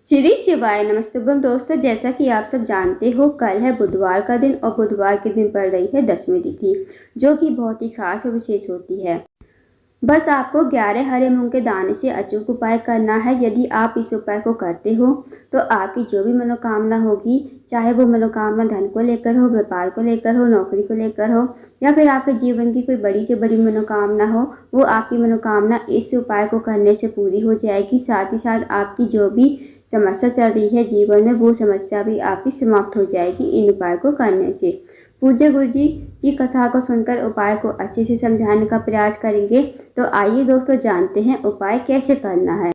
श्री शिवाय नमस्तुभ्यम। दोस्तों, जैसा कि आप सब जानते हो, कल है बुधवार का दिन और बुधवार के दिन पड़ रही है दशमी तिथि, जो कि बहुत ही खास और विशेष होती है। बस आपको 11 हरे मूंग के दाने से अचूक उपाय करना है। यदि आप इस उपाय को करते हो तो आपकी जो भी मनोकामना होगी, चाहे वो मनोकामना धन को लेकर हो, व्यापार को लेकर हो, नौकरी को लेकर हो, या फिर आपके जीवन की कोई बड़ी से बड़ी मनोकामना हो, वो आपकी मनोकामना इस उपाय को करने से पूरी हो जाएगी। साथ ही साथ आपकी जो भी समस्या चल रही है जीवन में, वो समस्या भी आपकी समाप्त हो जाएगी इन उपाय को करने से। पूज्य गुरु जी की कथा को सुनकर उपाय को अच्छे से समझाने का प्रयास करेंगे। तो आइए दोस्तों, जानते हैं उपाय कैसे करना है।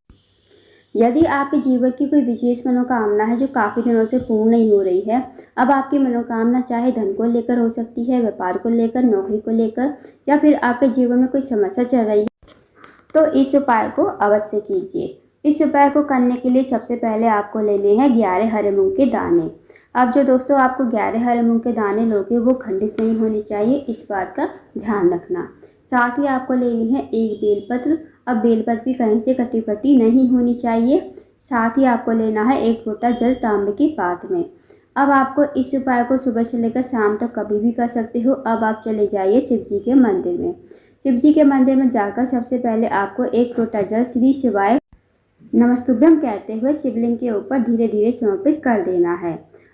यदि आपके जीवन की कोई विशेष मनोकामना है जो काफ़ी दिनों से पूर्ण नहीं हो रही है, अब आपकी मनोकामना चाहे धन को लेकर हो सकती है, व्यापार को लेकर, नौकरी को लेकर, या फिर आपके जीवन में कोई समस्या चल रही है, तो इस उपाय को अवश्य कीजिए। इस उपाय को करने के लिए सबसे पहले आपको लेने हैं 11 हरे मूंग के दाने। अब जो दोस्तों आपको 11 हरे मूंग के दाने लोगे वो खंडित नहीं होने चाहिए, इस बात का ध्यान रखना। साथ ही आपको लेनी है एक बेलपत्र। अब बेलपत्र भी कहीं से कटी फटी नहीं होनी चाहिए। साथ ही आपको लेना है एक लोटा जल तांबे की पात्र में। अब आपको इस उपाय को सुबह से लेकर शाम तक कभी भी कर सकते हो। अब आप चले जाइए शिव जी के मंदिर में। शिव जी के मंदिर में जाकर सबसे पहले आपको एक लोटा जल श्री शिवाय नमस्तुभ्यम कहते हुए शिवलिंग के ऊपर धीरे धीरे समर्पित कर देना है।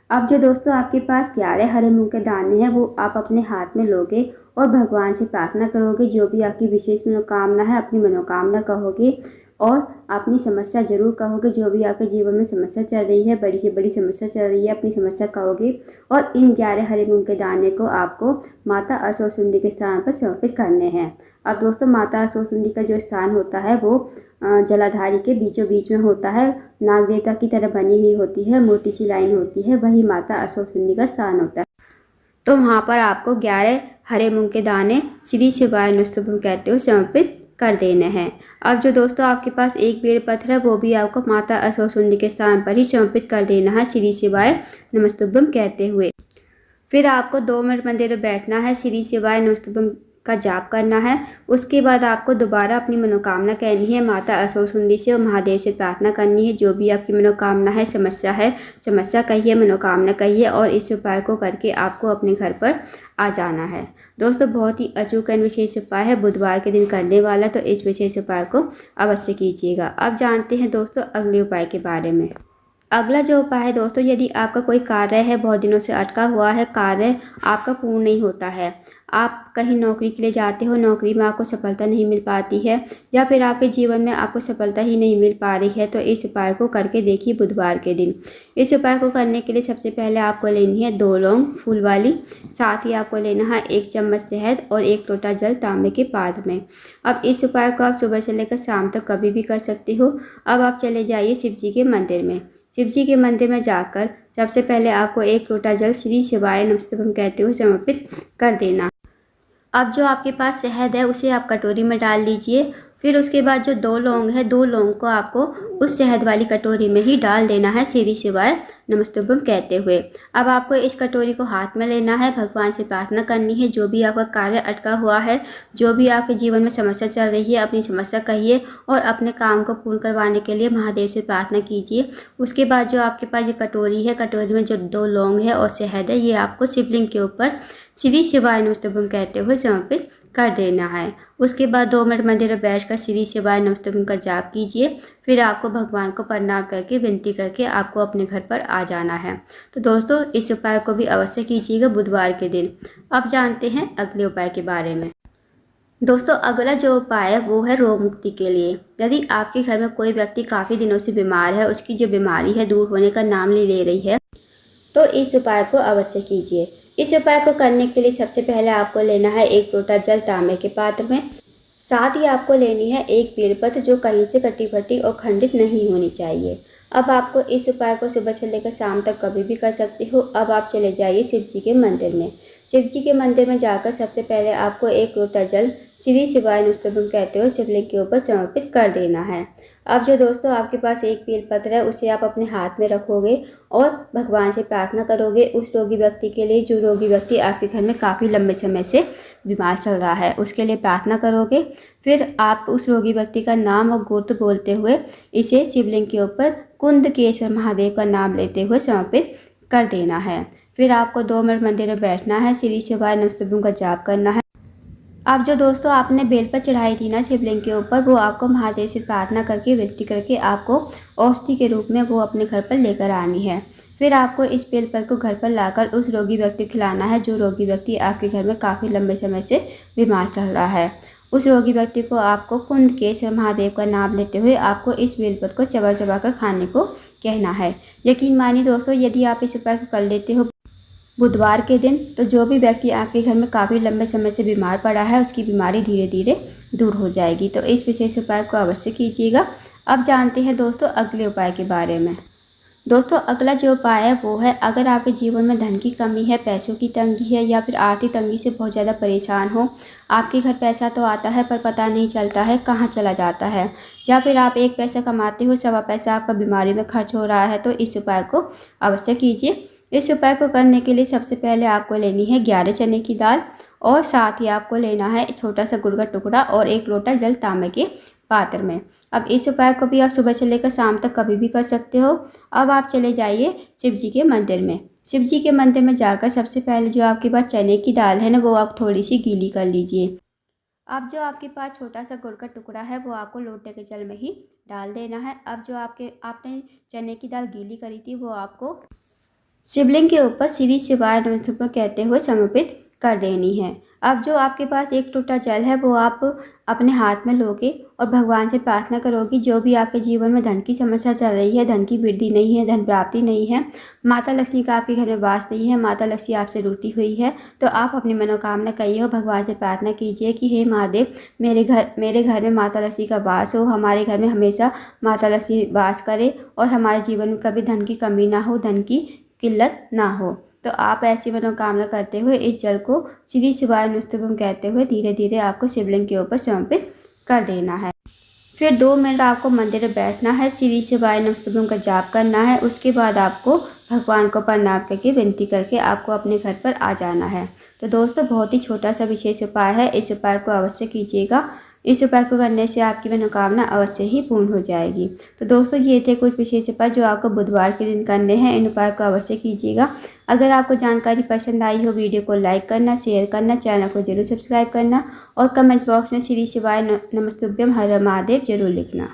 अब जो दोस्तों आपके पास 11 हरे मूंग के दाने हैं, वो आप अपने हाथ में लोगे और भगवान से प्रार्थना करोगे। जो भी आपकी विशेष मनोकामना है, अपनी मनोकामना कहोगे और अपनी समस्या जरूर कहोगे। जो भी आपके जीवन में समस्या चल रही है, बड़ी से बड़ी समस्या चल रही है, अपनी समस्या कहोगे। और इन 11 हरे मूंग के दाने को आपको माता असुरसुंदी के स्थान पर समर्पित करने हैं। अब दोस्तों, माता असुरसुंदी का जो स्थान होता है वो जलाधारी के बीचों बीच में होता है। नाग देवता की तरह बनी हुई होती है, मोटी सी लाइन होती है, वही माता असुरसुंदी का स्थान होता है। तो वहाँ पर आपको 11 हरे मूंग के दाने श्री शिवाय नमस्तुभ्यम कहते हुए समर्पित कर देने हैं। अब जो दोस्तों आपके पास एक बेलपत्र है, वो भी आपको माता असुरसुंदी के स्थान पर ही समर्पित कर देना है श्री शिवाय नमस्तुभ्यम कहते हुए। फिर आपको 2 मिनट मंदिर में बैठना है, श्री शिवाय नमस्तुभ्यम का जाप करना है। उसके बाद आपको दोबारा अपनी मनोकामना कहनी है, माता असुरसुंदी से और महादेव से प्रार्थना करनी है। जो भी आपकी मनोकामना है, समस्या कहिए, मनोकामना कहिए, और इस उपाय को करके आपको अपने घर पर आ जाना है। दोस्तों, बहुत ही अचूक एवं विशेष उपाय है, बुधवार के दिन करने वाला, तो इस विशेष उपाय को अवश्य कीजिएगा। अब जानते हैं दोस्तों अगले उपाय के बारे में। अगला जो उपाय है दोस्तों, यदि आपका कोई कार्य है, बहुत दिनों से अटका हुआ है, कार्य आपका पूर्ण नहीं होता है, आप कहीं नौकरी के लिए जाते हो, नौकरी में आपको सफलता नहीं मिल पाती है, या फिर आपके जीवन में आपको सफलता ही नहीं मिल पा रही है, तो इस उपाय को करके देखिए बुधवार के दिन। इस उपाय को करने के लिए सबसे पहले आपको लेनी है 2 लौंग फूल वाली। साथ ही आपको लेना है 1 चम्मच शहद और 1 लोटा जल तांबे के पात्र में। अब इस उपाय को आप सुबह से लेकर शाम तक कभी भी कर सकते हो। अब आप चले जाइए शिव जी के मंदिर में। शिव जी के मंदिर में जाकर सबसे पहले आपको 1 लोटा जल श्री शिवाय नमस्तुभ्यम कहते हुए समर्पित कर देना। अब जो आपके पास शहद है उसे आप कटोरी में डाल लीजिए। फिर उसके बाद जो 2 लौंग है, 2 लौंग को आपको उस शहद वाली कटोरी में ही डाल देना है श्री शिवाय नमस्तुभ्यम कहते हुए। अब आपको इस कटोरी को हाथ में लेना है, भगवान से प्रार्थना करनी है। जो भी आपका कार्य अटका हुआ है, जो भी आपके जीवन में समस्या चल रही है, अपनी समस्या कहिए और अपने काम को पूर्ण करवाने के लिए महादेव से प्रार्थना कीजिए। उसके बाद जो आपके पास ये कटोरी है, कटोरी में जो 2 लौंग है और शहद है, ये आपको शिवलिंग के ऊपर श्री शिवाय नमस्तुभ्यम कहते हुए समर्पित कर देना है। उसके बाद 2 मिनट मंदिर में बैठकर श्री शिवाय नमस्तुभ्यम का जाप कीजिए। फिर आपको भगवान को प्रणाम करके विनती करके आपको अपने घर पर आ जाना है। तो दोस्तों, इस उपाय को भी अवश्य कीजिएगा बुधवार के दिन। अब जानते हैं अगले उपाय के बारे में। दोस्तों, अगला जो उपाय है वो है रोग मुक्ति के लिए। यदि आपके घर में कोई व्यक्ति काफ़ी दिनों से बीमार है, उसकी जो बीमारी है दूर होने का नाम नहीं ले रही है, तो इस उपाय को अवश्य कीजिए। इस उपाय को करने के लिए सबसे पहले आपको लेना है 1 लोटा जल तांबे के पात्र में। साथ ही आपको लेनी है एक बेलपत्र जो कहीं से कटी फटी और खंडित नहीं होनी चाहिए। अब आपको इस उपाय को सुबह से लेकर शाम तक कभी भी कर सकते हो। अब आप चले जाइए शिव जी के मंदिर में। शिव जी के मंदिर में जाकर सबसे पहले आपको एक लोटा जल श्री शिवाय नमस्तुभ्यं कहते हुए शिवलिंग के ऊपर समर्पित कर देना है। अब जो दोस्तों आपके पास एक बेलपत्र है उसे आप अपने हाथ में रखोगे और भगवान से प्रार्थना करोगे उस रोगी व्यक्ति के लिए जो रोगी व्यक्ति आपके घर में काफ़ी लंबे समय से बीमार चल रहा है, उसके लिए प्रार्थना करोगे। फिर आप उस रोगी व्यक्ति का नाम और गोत्र बोलते हुए इसे शिवलिंग के ऊपर कुंदकेश्वर महादेव का नाम लेते हुए समर्पित कर देना है। फिर आपको 2 मिनट मंदिर में बैठना है, श्री शिवाय नमस्तुभ्यं का जाप करना है। अब जो दोस्तों आपने बेल पर चढ़ाई थी ना शिवलिंग के ऊपर, वो आपको महादेव से प्रार्थना करके विनती करके आपको औषधि के रूप में वो अपने घर पर लेकर आनी है। फिर आपको इस बेलपत्र को घर पर लाकर उस रोगी व्यक्ति को खिलाना है जो रोगी व्यक्ति आपके घर में काफ़ी लंबे समय से बीमार चल रहा है। उस रोगी व्यक्ति को आपको कुंदकेश्वर महादेव का नाम लेते हुए आपको इस बेलपत्र को चबा चबा कर खाने को कहना है। यकीन मानिए दोस्तों, यदि आप इस उपाय को कर लेते हो बुधवार के दिन, तो जो भी व्यक्ति आपके घर में काफ़ी लंबे समय से बीमार पड़ा है उसकी बीमारी धीरे धीरे दूर हो जाएगी। तो इस विशेष उपाय को अवश्य कीजिएगा। अब जानते हैं दोस्तों अगले उपाय के बारे में। दोस्तों अगला जो उपाय है वो है, अगर आपके जीवन में धन की कमी है, पैसों की तंगी है या फिर आर्थिक तंगी से बहुत ज़्यादा परेशान हो, आपके घर पैसा तो आता है पर पता नहीं चलता है कहाँ चला जाता है, या फिर आप एक पैसा कमाते हो 1.25 पैसा आपका बीमारी में खर्च हो रहा है, तो इस उपाय को अवश्य कीजिए। इस उपाय को करने के लिए सबसे पहले आपको लेनी है 11 चने की दाल और साथ ही आपको लेना है छोटा सा गुड़ का टुकड़ा और 1 लोटा जल तांबे के पात्र में। अब इस उपाय को भी आप सुबह से लेकर शाम तक कभी भी कर सकते हो। अब आप चले जाइए शिव जी के मंदिर में। शिव जी के मंदिर में जाकर सबसे पहले जो आपके पास चने की दाल है ना, वो आप थोड़ी सी गीली कर लीजिए। अब जो आपके पास छोटा सा गुड़ का टुकड़ा है वो आपको लोटे के जल में ही डाल देना है। अब जो आपने चने की दाल गीली करी थी वो आपको शिवलिंग के ऊपर श्री शिवाय नमस्तुभ्यं कहते हुए समर्पित कर देनी है। अब जो आपके पास एक लोटा जल है वो आप अपने हाथ में लोगे और भगवान से प्रार्थना करोगी, जो भी आपके जीवन में धन की समस्या चल रही है, धन की वृद्धि नहीं है, धन प्राप्ति नहीं है, माता लक्ष्मी का आपके घर में वास नहीं है, माता लक्ष्मी आपसे रूठी हुई है, तो आप अपनी मनोकामना कहिए और भगवान से प्रार्थना कीजिए कि हे महादेव, मेरे घर में माता लक्ष्मी का वास हो, हमारे घर में हमेशा माता लक्ष्मी वास करे और हमारे जीवन में कभी धन की कमी ना हो, धन की किल्लत ना हो। तो आप ऐसी मनोकामना करते हुए इस जल को श्री शिवाय नमस्तुभ्यं कहते हुए धीरे धीरे आपको शिवलिंग के ऊपर समर्पित कर देना है। फिर 2 मिनट आपको मंदिर में बैठना है, श्री शिवाय नमस्तुभ्यं का जाप करना है। उसके बाद आपको भगवान को प्रणाम करके विनती करके आपको अपने घर पर आ जाना है। तो दोस्तों बहुत ही छोटा सा विशेष उपाय है, इस उपाय को अवश्य कीजिएगा। इस उपाय को करने से आपकी मनोकामना अवश्य ही पूर्ण हो जाएगी। तो दोस्तों ये थे कुछ विशेष उपाय जो आपको बुधवार के दिन करने हैं। इन उपाय को अवश्य कीजिएगा। अगर आपको जानकारी पसंद आई हो, वीडियो को लाइक करना, शेयर करना, चैनल को जरूर सब्सक्राइब करना और कमेंट बॉक्स में श्री शिवाय नमस्तुभ्यं हर हर महादेव जरूर लिखना।